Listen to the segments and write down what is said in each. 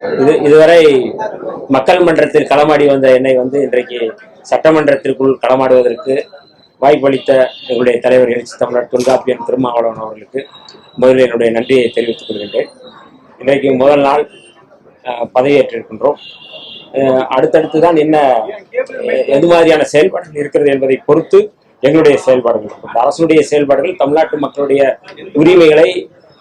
இதுவரை மக்கள் மன்றத்தில் களமாடி வந்த என்னை இன்றைக்கு சட்டமன்றத்திற்குள் களமாடுவதற்கு வாய்ப்பளித்த எங்களுடைய தலைவர் எழுச்சி தமிழர் தொல்காப்பியன் திருமாவளவன் அவர்களுக்கு முதலில் என்னுடைய நன்றியை தெரிவித்துக் கொள்கின்றேன். இன்றைக்கு முதல் நாள் பதவியேற்றிருக்கின்றோம். அடுத்தடுத்துதான் என்ன எது மாதிரியான செயல்பாடுகள் இருக்கிறது என்பதை பொறுத்து எங்களுடைய செயல்பாடுகள் இருக்கும். அரசுடைய செயல்பாடுகள் தமிழ்நாட்டு மக்களுடைய உரிமைகளை,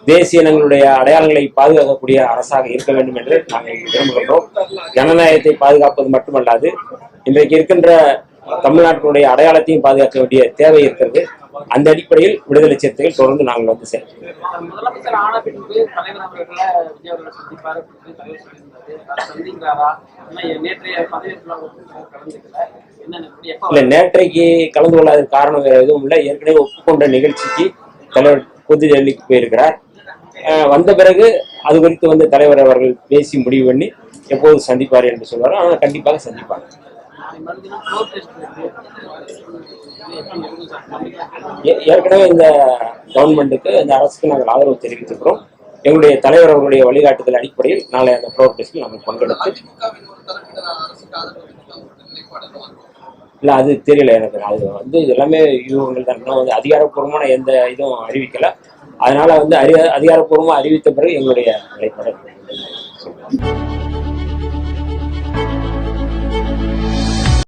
தேசிய இனங்களுடைய அடையாளங்களை பாதுகாக்கக்கூடிய அரசாக இருக்க வேண்டும் என்று நாங்கள் விரும்புகின்றோம். ஜனநாயகத்தை பாதுகாப்பது மட்டுமல்லாது இன்றைக்கு இருக்கின்ற தமிழ்நாட்டினுடைய அடையாளத்தையும் பாதுகாக்க வேண்டிய தேவை இருக்கிறது. அந்த அடிப்படையில் விடுதலை சிறுத்தைகள் தொடர்ந்து நாங்கள் நேற்றைக்கு கலந்து கொள்ளாத காரணம் வேற எதுவும் இல்லை. ஏற்கனவே ஒப்புக்கொண்ட நிகழ்ச்சிக்கு தலைவர் புதுடெல்லிக்கு போயிருக்கிறார். வந்த பிறகு அது குறித்து தலைவர் அவர்கள் பேசி முடிவு பண்ணி எப்போது சந்திப்பார் என்று சொல்வார். ஆனால் கண்டிப்பாக சந்திப்பார். ஏற்கனவே இந்த கவர்மெண்ட்டுக்கு, இந்த அரசுக்கு நாங்கள் ஆதரவு தெரிவித்திருக்கிறோம். எங்களுடைய தலைவர் அவர்களுடைய வழிகாட்டுதல் அடிப்படையில் நாளை அந்த ஃப்ளோர் டெஸ்டில் நாங்கள் பங்கெடுத்து இல்லை அது தெரியல எனக்கு. அது எல்லாமே யூகங்கள் தான். இன்னும் அதிகாரப்பூர்வமான எந்த இதுவும் அறிவிக்கல. அதனால அதிகாரப்பூர்வமாக அறிவித்த பிறகு எங்களுடைய நிலைப்பாடு